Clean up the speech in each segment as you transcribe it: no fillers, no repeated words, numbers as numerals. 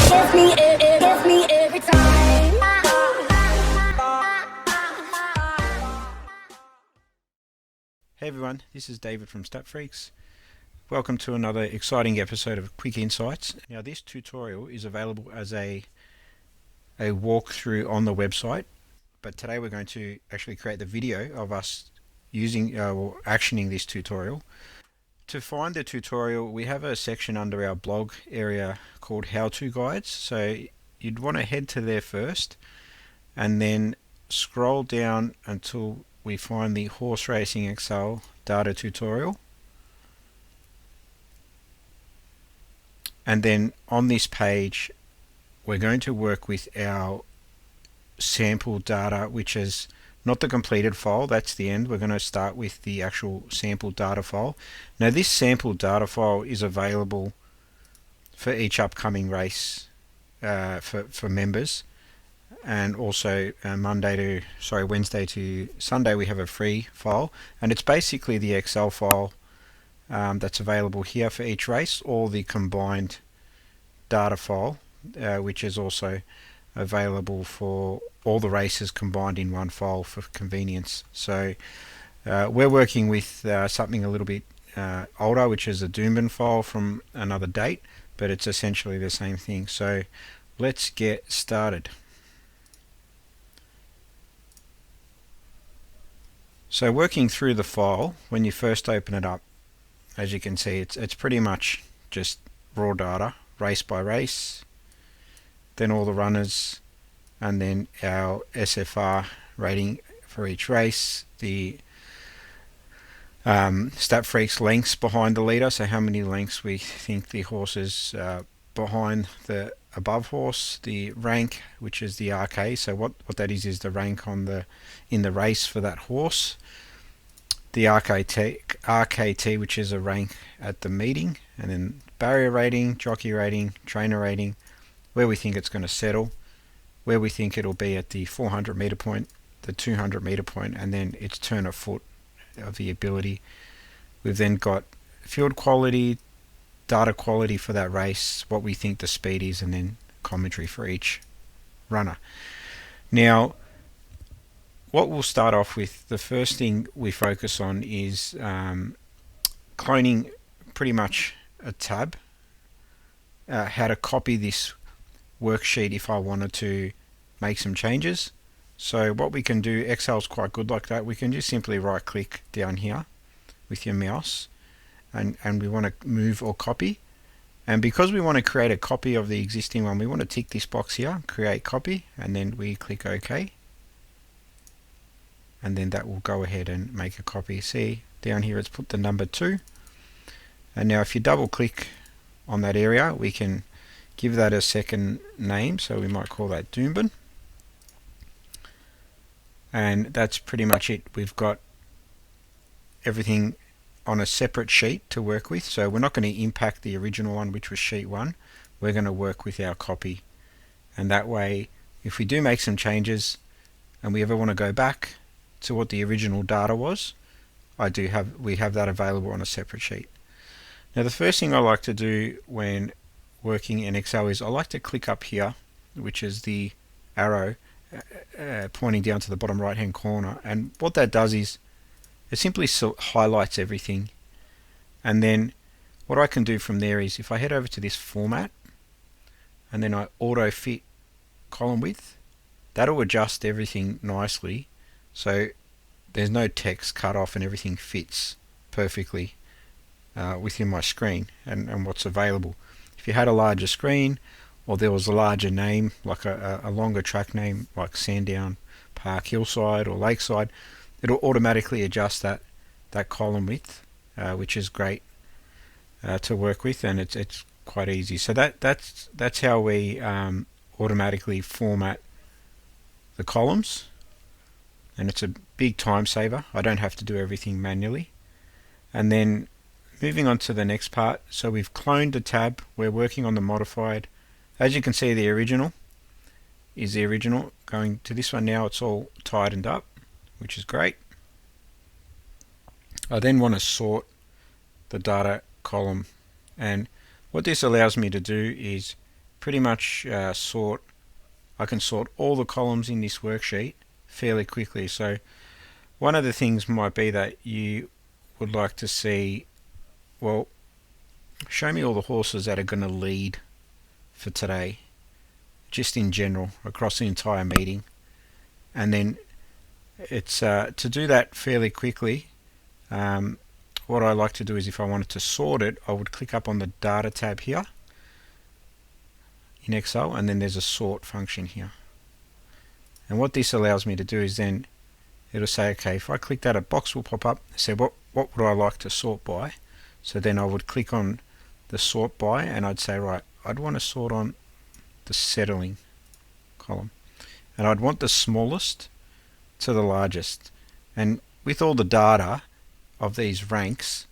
gets me every time. Hey everyone, this is David from Stat Freaks. Welcome to another exciting episode of Quick Insights. Now this tutorial is available as a walkthrough on the website, but today we're going to actually create the video of us using or actioning this tutorial. To find the tutorial, we have a section under our blog area called How-To Guides. So you'd want to head to there first and then scroll down until we find the Horse Racing Excel data tutorial. And then on this page, we're going to work with our sample data, which is not the completed file, that's the end. We're going to start with the actual sample data file. Now this sample data file is available for each upcoming race for members, and also Wednesday to Sunday we have a free file, and it's basically the Excel file that's available here for each race, or the combined data file, which is also available for all the races combined in one file for convenience. So we're working with something a little bit older, which is a Doomben file from another date, but it's essentially the same thing. So let's get started. So working through the file, when you first open it up, as you can see, it's pretty much just raw data, race by race, then all the runners, and then our SFR rating for each race, the Stat Freaks lengths behind the leader, so how many lengths we think the horse is behind the above horse, the rank, which is the RK, so what that is the rank in the race for that horse, the RKT, which is a rank at the meeting, and then barrier rating, jockey rating, trainer rating, where we think it's going to settle, where we think it'll be at the 400 meter point, the 200 meter point, and then its turn of foot of the ability. We've then got field quality, data quality for that race, what we think the speed is, and then commentary for each runner. Now, what we'll start off with, the first thing we focus on is cloning pretty much a tab, how to copy this worksheet if I wanted to make some changes. So what we can do, Excel's quite good like that, we can just simply right click down here with your mouse, and we want to move or copy, and because we want to create a copy of the existing one, we want to tick this box here, create copy, and then we click OK, and then that will go ahead and make a copy. See down here it's put the number 2, and now if you double click on that area, we can give that a second name, so we might call that Doomben, and that's pretty much it. We've got everything on a separate sheet to work with, so we're not going to impact the original one, which was sheet 1. We're going to work with our copy, and that way if we do make some changes and we ever want to go back to what the original data was, we have that available on a separate sheet. Now the first thing I like to do when working in Excel is I like to click up here, which is the arrow pointing down to the bottom right hand corner, and what that does is it simply highlights everything, and then what I can do from there is if I head over to this format and then I auto fit column width, that'll adjust everything nicely so there's no text cut off and everything fits perfectly within my screen and what's available. If you had a larger screen, or there was a larger name, like a longer track name like Sandown Park, Hillside or Lakeside, it'll automatically adjust that column width, which is great to work with, and it's quite easy. So that's how we automatically format the columns, and it's a big time saver. I don't have to do everything manually. And then moving on to the next part, so we've cloned a tab, we're working on the modified. As you can see, the original is the original. Going to this one now, it's all tightened up, which is great. I then want to sort the data column, and what this allows me to do is pretty much I can sort all the columns in this worksheet fairly quickly. So one of the things might be that you would like to see, well, show me all the horses that are going to lead for today, just in general, across the entire meeting. And then it's to do that fairly quickly, what I like to do is if I wanted to sort it, I would click up on the Data tab here in Excel, and then there's a sort function here. And what this allows me to do is then it'll say, okay, if I click that, a box will pop up and say, what would I like to sort by? So then I would click on the sort by, and I'd say, right, I'd want to sort on the settling column, and I'd want the smallest to the largest. And with all the data of these ranks,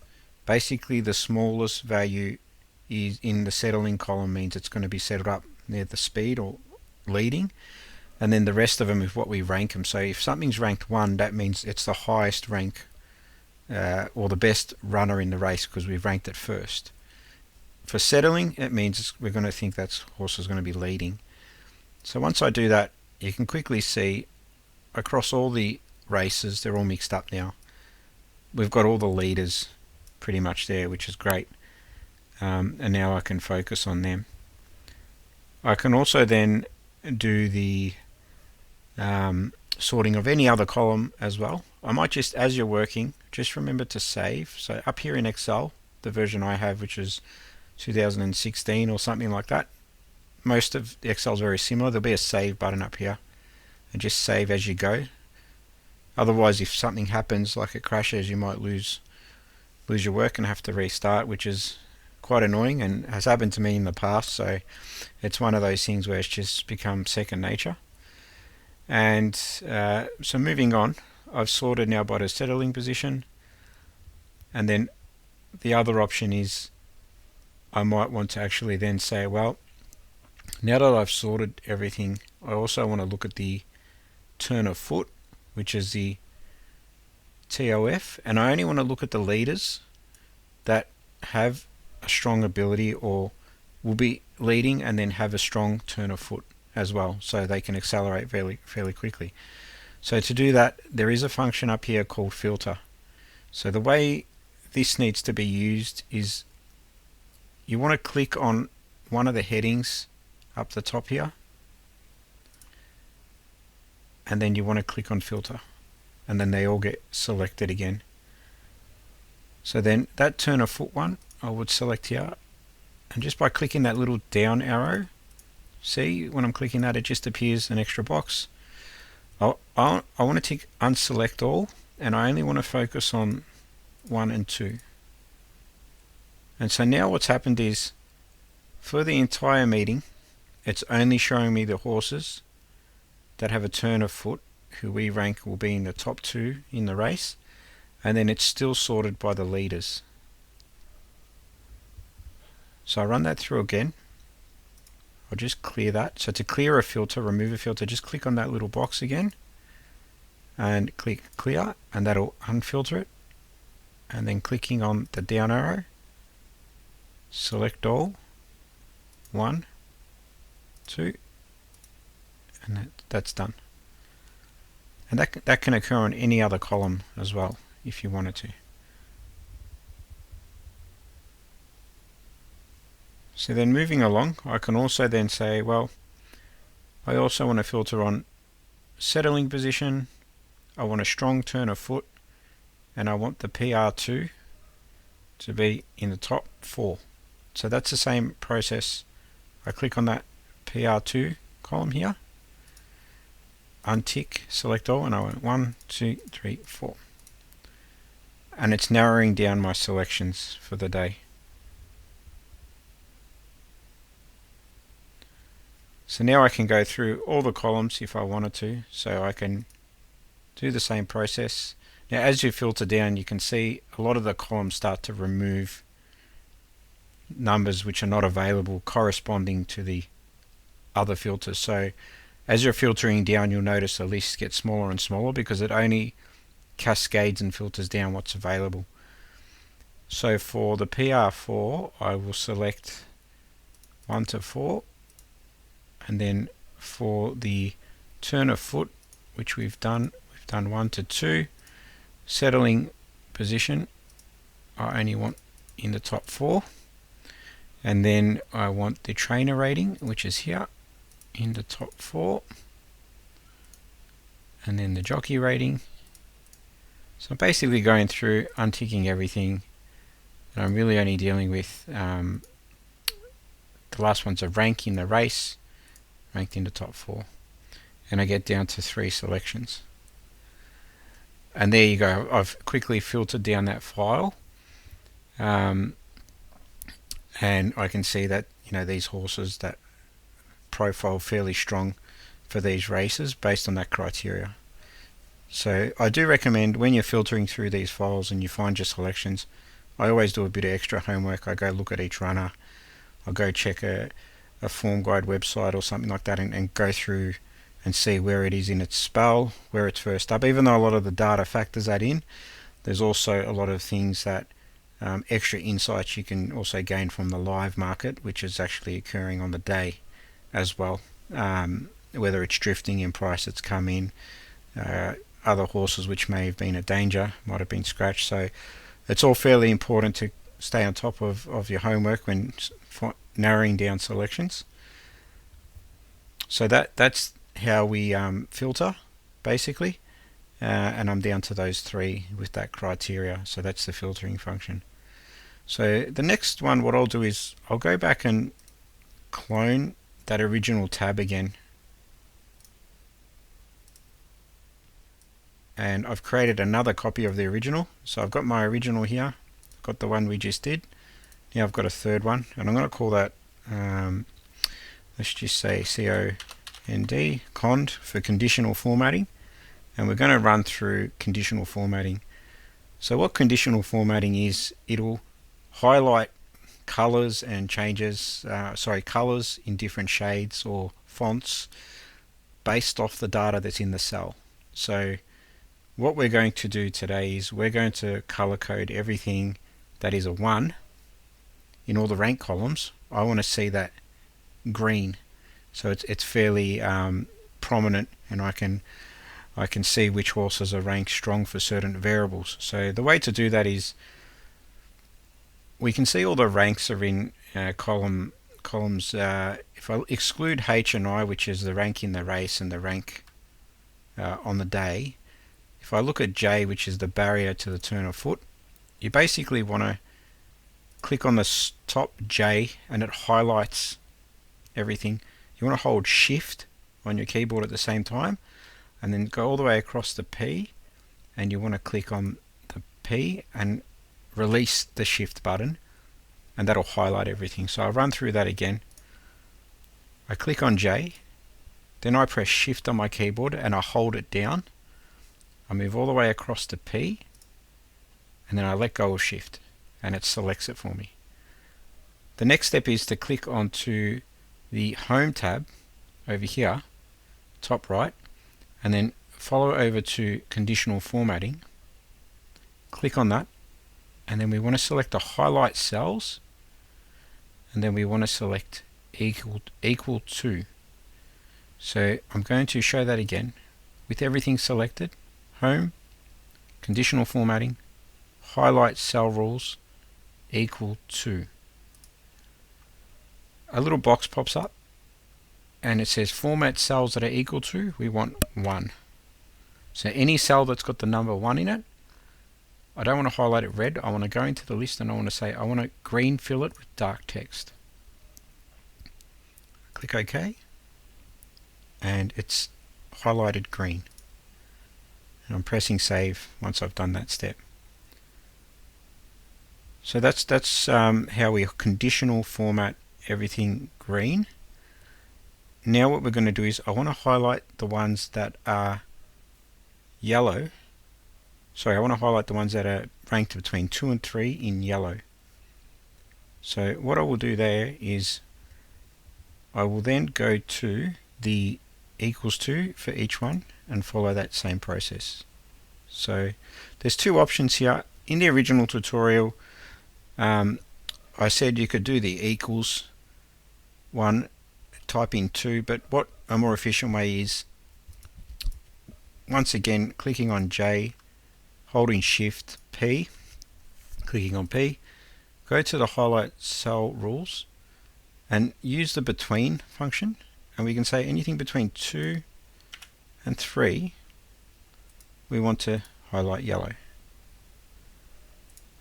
basically the smallest value is in the settling column means it's going to be settled up near the speed or leading, and then the rest of them is what we rank them. So if something's ranked 1, that means it's the highest rank or the best runner in the race because we've ranked it first. For settling, it means we're going to think that horse is going to be leading. So once I do that, you can quickly see across all the races, they're all mixed up now. We've got all the leaders pretty much there, which is great. And now I can focus on them. I can also then do the sorting of any other column as well. I might just, as you're working, just remember to save. So up here in Excel, the version I have, which is 2016 or something like that, most of Excel is very similar. There'll be a save button up here, and just save as you go. Otherwise, if something happens, like it crashes, you might lose your work and have to restart, which is quite annoying and has happened to me in the past. So it's one of those things where it's just become second nature. And so moving on, I've sorted now by the settling position, and then the other option is I might want to actually then say, well, now that I've sorted everything, I also want to look at the turn of foot, which is the TOF, and I only want to look at the leaders that have a strong ability or will be leading and then have a strong turn of foot as well, so they can accelerate fairly quickly. So to do that, there is a function up here called filter. So the way this needs to be used is you want to click on one of the headings up the top here, and then you want to click on filter, and then they all get selected again. So then that turn of foot one I would select here, and just by clicking that little down arrow, see when I'm clicking that it just appears an extra box. I want to tick unselect all, and I only want to focus on 1 and 2. And so now what's happened is for the entire meeting it's only showing me the horses that have a turn of foot who we rank will be in the top 2 in the race, and then it's still sorted by the leaders. So I run that through again. I'll just clear that. So to clear a filter, remove a filter, just click on that little box again and click clear, and that'll unfilter it. And then clicking on the down arrow, select all, 1, 2, and that's done. And that can occur on any other column as well if you wanted to. So then moving along, I can also then say, well, I also want to filter on settling position, I want a strong turn of foot, and I want the PR2 to be in the top 4. So that's the same process. I click on that PR2 column here, untick, select all, and I went 1, 2, 3, 4. And it's narrowing down my selections for the day. So now I can go through all the columns if I wanted to, so I can do the same process. Now as you filter down, you can see a lot of the columns start to remove numbers which are not available corresponding to the other filters. So as you're filtering down, you'll notice the list gets smaller and smaller because it only cascades and filters down what's available. So for the PR4, I will select 1 to 4, And then for the turn of foot, which we've done 1 to 2. Settling position, I only want in the top 4. And then I want the trainer rating, which is here in the top 4. And then the jockey rating. So I'm basically going through, unticking everything. And I'm really only dealing with the last one's a rank in the race, ranked in the top 4. And I get down to 3 selections. And there you go. I've quickly filtered down that file. And I can see that, these horses that profile fairly strong for these races based on that criteria. So I do recommend, when you're filtering through these files and you find your selections, I always do a bit of extra homework. I go look at each runner. I'll go check a form guide website or something like that, and go through and see where it is in its spell, where it's first up. Even though a lot of the data factors that in, there's also a lot of things that extra insights you can also gain from the live market, which is actually occurring on the day as well. Whether it's drifting in price that's come in, other horses which may have been a danger, might have been scratched. So it's all fairly important to stay on top of your homework when narrowing down selections. So that's how we filter, basically. And I'm down to those 3 with that criteria. So that's the filtering function. So the next one, what I'll do is I'll go back and clone that original tab again. And I've created another copy of the original. So I've got my original here. I've got the one we just did. Now I've got a third one. And I'm going to call that, let's just say COND, COND for conditional formatting. And we're going to run through conditional formatting. So what conditional formatting is, it'll highlight colors and changes, colors in different shades or fonts based off the data that's in the cell. So what we're going to do today is we're going to color code everything that is a 1 in all the rank columns. I want to see that green, so it's fairly prominent, and I can see which horses are ranked strong for certain variables. So the way to do that is, we can see all the ranks are in columns. If I exclude H and I, which is the rank in the race and the rank on the day, if I look at J, which is the barrier to the turn of foot, you basically want to click on the top J and it highlights everything. You want to hold Shift on your keyboard at the same time, and then go all the way across the P, and you want to click on the P and release the Shift button, and that'll highlight everything. So I'll run through that again. I click on J, then I press Shift on my keyboard and I hold it down. I move all the way across to P, and then I let go of Shift, and it selects it for me. The next step is to click onto the Home tab over here, top right, and then follow over to Conditional Formatting. Click on that, and then we want to select the highlight cells, and then we want to select equal to. So I'm going to show that again with everything selected. Home, Conditional Formatting, highlight cell rules, equal to. A little box pops up and it says format cells that are equal to, we want 1. So any cell that's got the number 1 in it, I don't want to highlight it red. I want to go into the list and I want to say I want to green fill it with dark text. Click OK, and it's highlighted green. And I'm pressing save once I've done that step. So that's how we conditional format everything green. Now what we're going to do is I want to highlight the ones that are yellow. Sorry, I want to highlight the ones that are ranked between 2 and 3 in yellow. So what I will do there is I will then go to the equals to for each one and follow that same process. So there's 2 options here. In the original tutorial, I said you could do the equals one type in 2, but what a more efficient way is, once again, clicking on J, holding Shift P, clicking on P, go to the highlight cell rules and use the between function, and we can say anything between 2 and 3 we want to highlight yellow,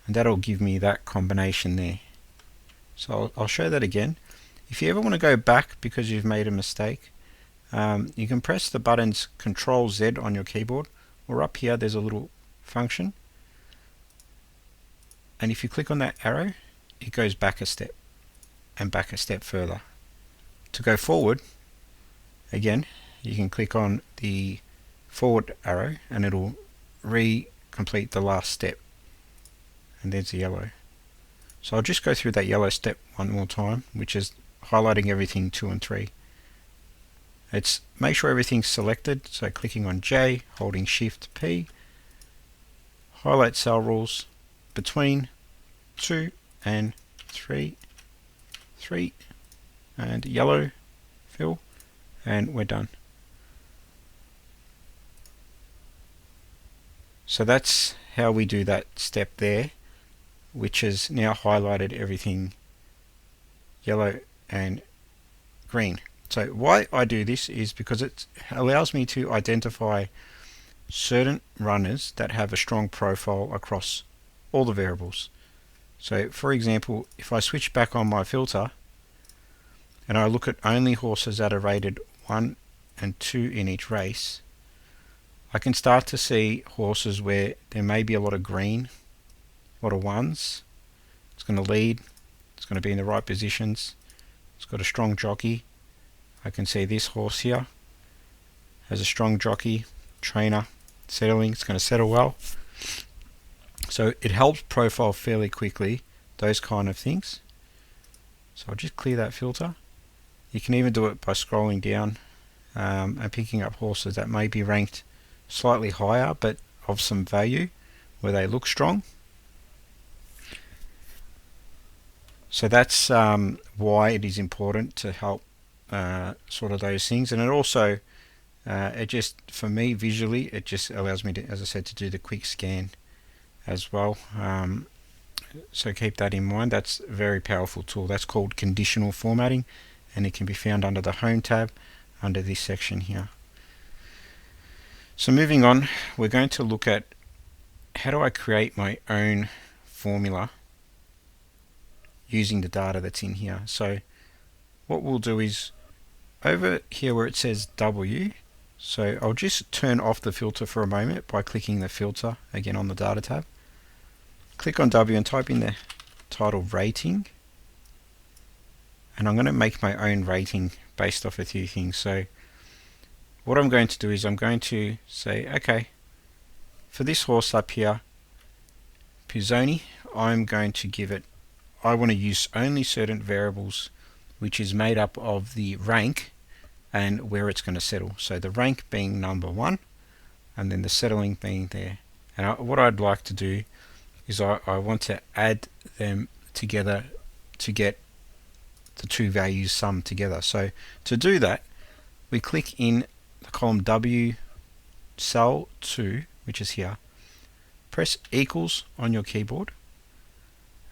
and that'll give me that combination there. So I'll show that again. If you ever want to go back because you've made a mistake, you can press the buttons Control Z on your keyboard, or up here there's a little function, and if you click on that arrow, it goes back a step and back a step further. To go forward, again, you can click on the forward arrow and it'll complete the last step, and there's the yellow. So I'll just go through that yellow step one more time, which is highlighting everything 2 and 3. It's make sure everything's selected, so clicking on J, holding Shift P, highlight cell rules between 2 and 3, and yellow fill, and we're done. So that's how we do that step there, which has now highlighted everything yellow and green. So why I do this is because it allows me to identify certain runners that have a strong profile across all the variables. So for example, if I switch back on my filter and I look at only horses that are rated 1 and 2 in each race, I can start to see horses where there may be a lot of green, a lot of ones. It's going to lead, it's going to be in the right positions, it's got a strong jockey. I can see this horse here has a strong jockey, trainer, settling, it's going to settle well. So it helps profile fairly quickly those kind of things. So I'll just clear that filter. You can even do it by scrolling down and picking up horses that may be ranked slightly higher but of some value where they look strong. So that's why it is important to help sort of those things, and it also it just, for me visually, it just allows me to, as I said, to do the quick scan as well. So keep that in mind. That's a very powerful tool. That's called Conditional Formatting, and it can be found under the Home tab under this section here. So moving on, we're going to look at how do I create my own formula using the data that's in here. So what we'll do is over here where it says W, so I'll just turn off the filter for a moment by clicking the filter again on the data tab. Click on W and type in the title rating, and I'm going to make my own rating based off a few things. So what I'm going to do is I'm going to say, okay, for this horse up here, Pizzoni, I'm going to give it, I want to use only certain variables, which is made up of the rank and where it's going to settle. So the rank being number 1, and then the settling being there. And what I'd like to do is I want to add them together to get the two values summed together. So to do that, we click in the column W, cell 2, which is here. Press equals on your keyboard,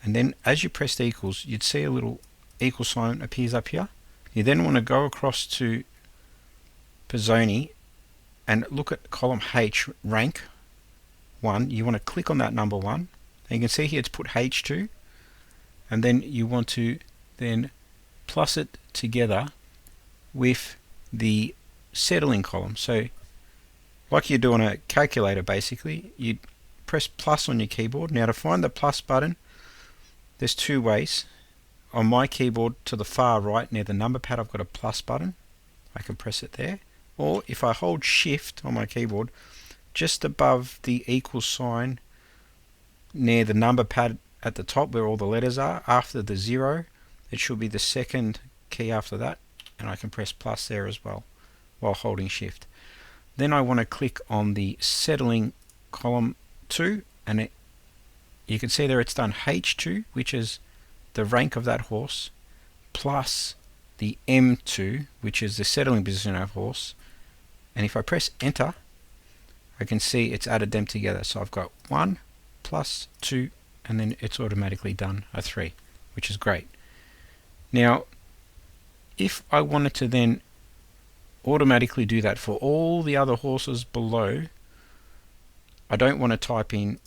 and then as you press the equals, you'd see a little equal sign appears up here. You then want to go across to Pizzoni and look at column H, rank 1. You want to click on that number 1, and you can see here it's put H2, and then you want to then plus it together with the settling column. So like you do on a calculator, basically you press plus on your keyboard. Now to find the plus button, there's two ways. On my keyboard to the far right near the number pad, I've got a plus button. I can press it there, or if I hold shift on my keyboard just above the equal sign near the number pad at the top where all the letters are, after the 0, it should be the second key after that, and I can press plus there as well while holding shift. Then I want to click on the settling column 2, and you can see there it's done H2, which is the rank of that horse, plus the M2, which is the settling position of horse, and if I press enter, I can see it's added them together. So I've got 1 plus 2, and then it's automatically done a 3, which is great. Now, if I wanted to then automatically do that for all the other horses below, I don't want to type in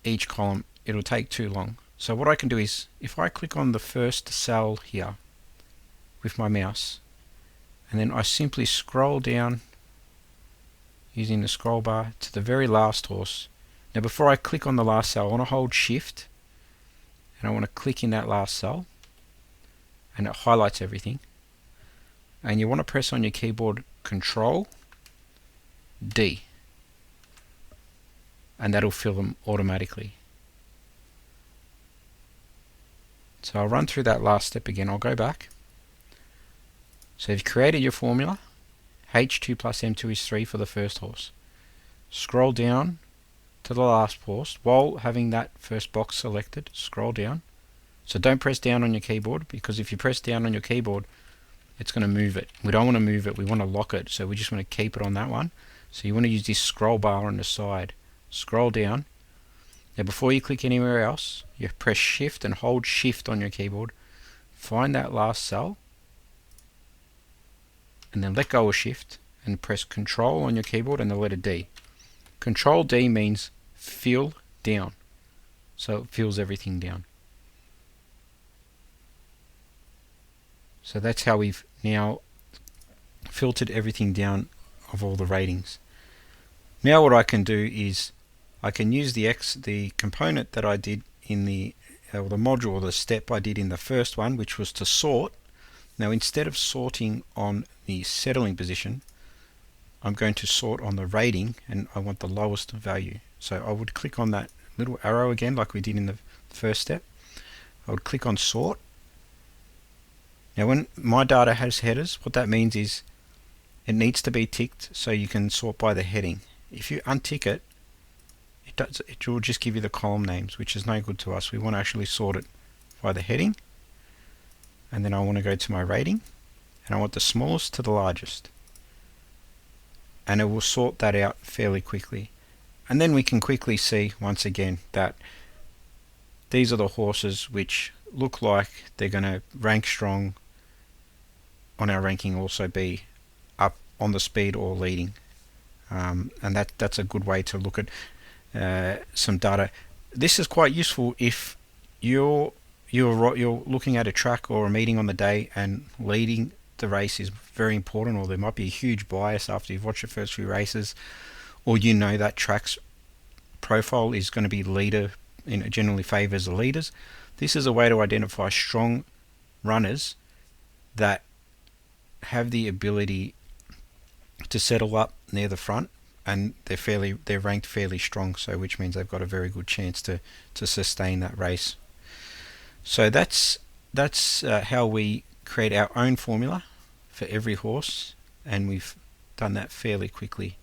each column. It'll take too long. So what I can do is, if I click on the first cell here with my mouse, and then I simply scroll down using the scroll bar to the very last horse. Now before I click on the last cell, I want to hold shift and I want to click in that last cell, and it highlights everything. And you want to press on your keyboard Control D, and that'll fill them automatically. So I'll run through that last step again. I'll go back. So you've created your formula. H2 plus M2 is 3 for the first horse. Scroll down to the last horse while having that first box selected. Scroll down. So don't press down on your keyboard, because if you press down on your keyboard, it's going to move it. We don't want to move it. We want to lock it. So we just want to keep it on that one. So you want to use this scroll bar on the side. Scroll down. Now before you click anywhere else, you press shift and hold shift on your keyboard. Find that last cell, and then let go of shift and press Control on your keyboard and the letter D. Control D means fill down. So it fills everything down. So that's how we've now filtered everything down of all the ratings. Now what I can do is I can use the component that I did in the module, or the step I did in the first one, which was to sort. Now instead of sorting on the settling position, I'm going to sort on the rating, and I want the lowest value. So I would click on that little arrow again like we did in the first step. I would click on sort. Now when my data has headers, what that means is it needs to be ticked so you can sort by the heading. If you untick it, it will just give you the column names, which is no good to us. We want to actually sort it by the heading, and then I want to go to my rating, and I want the smallest to the largest, and it will sort that out fairly quickly. And then we can quickly see once again that these are the horses which look like they're going to rank strong on our ranking, also be up on the speed or leading, and that's a good way to look at some data. This is quite useful if you're looking at a track or a meeting on the day, and leading the race is very important, or there might be a huge bias after you've watched the first few races, or you know that track's profile is going to be leader, generally favours the leaders. This is a way to identify strong runners that have the ability to settle up near the front, and they're ranked fairly strong, so which means they've got a very good chance to sustain that race. So that's how we create our own formula for every horse, and we've done that fairly quickly.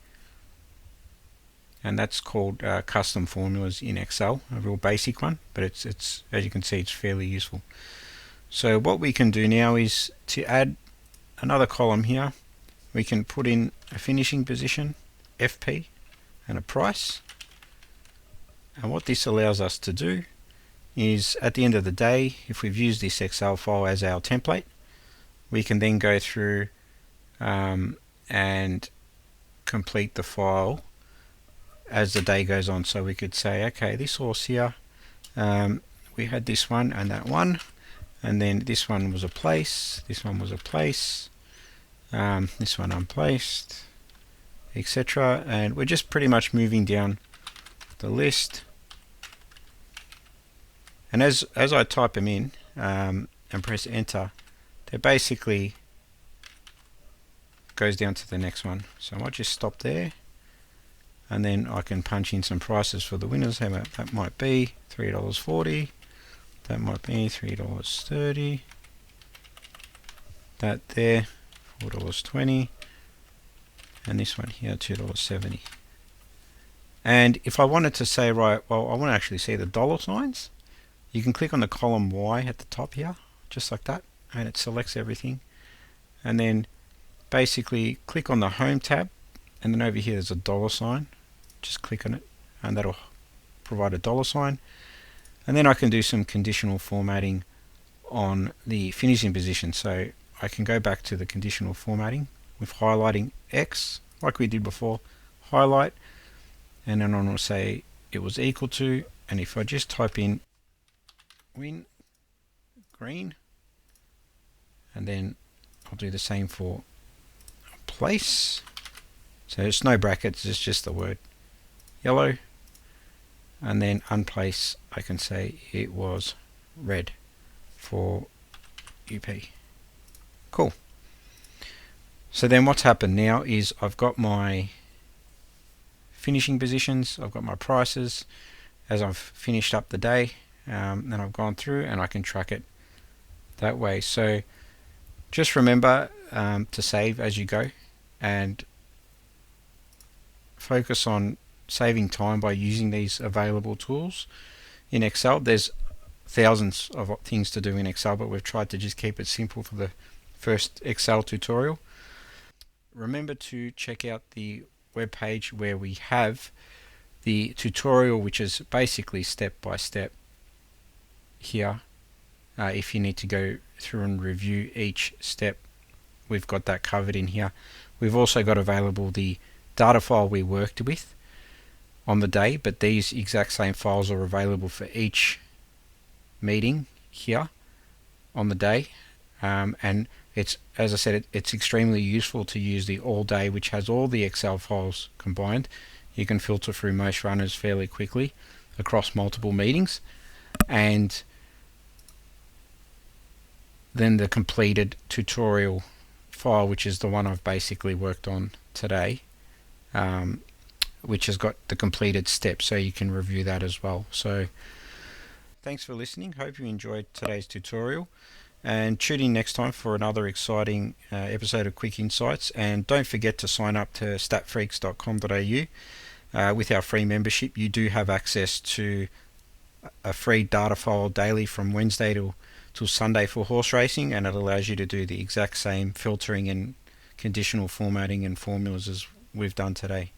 And that's called custom formulas in Excel, a real basic one, but it's as you can see, it's fairly useful. So what we can do now is to add another column here. We can put in a finishing position, FP, and a price. And what this allows us to do is, at the end of the day, if we've used this Excel file as our template, we can then go through and complete the file as the day goes on. So we could say, okay, this horse here, we had this one and that one, and then this one was a place, this one was a place, this one unplaced, etc. And we're just pretty much moving down the list. And as I type them in and press enter, they basically goes down to the next one. So I might just stop there, and then I can punch in some prices for the winners. How about that? Might be $3.40. That might be $3.30. That there, $4.20. And this one here, $2.70. And if I wanted to say, right, well, I want to actually see the dollar signs, you can click on the column Y at the top here, just like that, and it selects everything, and then basically click on the home tab, and then over here there's a $sign. Just click on it and that'll provide a $sign, and then I can do some conditional formatting on the finishing position. So I can go back to the conditional formatting with highlighting X like we did before, highlight, and then I'm going to say it was equal to, and if I just type in win green, and then I'll do the same for place. So it's no brackets, it's just the word yellow, and then unplace, I can say it was red for UP. Cool. So then what's happened now is I've got my finishing positions, I've got my prices as I've finished up the day, then I've gone through and I can track it that way. So just remember to save as you go, and focus on saving time by using these available tools in Excel. There's thousands of things to do in Excel, but we've tried to just keep it simple for the first Excel tutorial. Remember to check out the web page where we have the tutorial, which is basically step by step here. If you need to go through and review each step, we've got that covered in here. We've also got available the data file we worked with on the day, but these exact same files are available for each meeting here on the day, and it's, as I said, it's extremely useful to use the all day, which has all the Excel files combined. You can filter through most runners fairly quickly across multiple meetings, and then the completed tutorial file, which is the one I've basically worked on today, which has got the completed steps, so you can review that as well. So thanks for listening. Hope you enjoyed today's tutorial, and tune in next time for another exciting episode of Quick Insights. And don't forget to sign up to statfreaks.com.au. With our free membership, you do have access to a free data file daily from Wednesday till Sunday for horse racing, and it allows you to do the exact same filtering and conditional formatting and formulas as we've done today.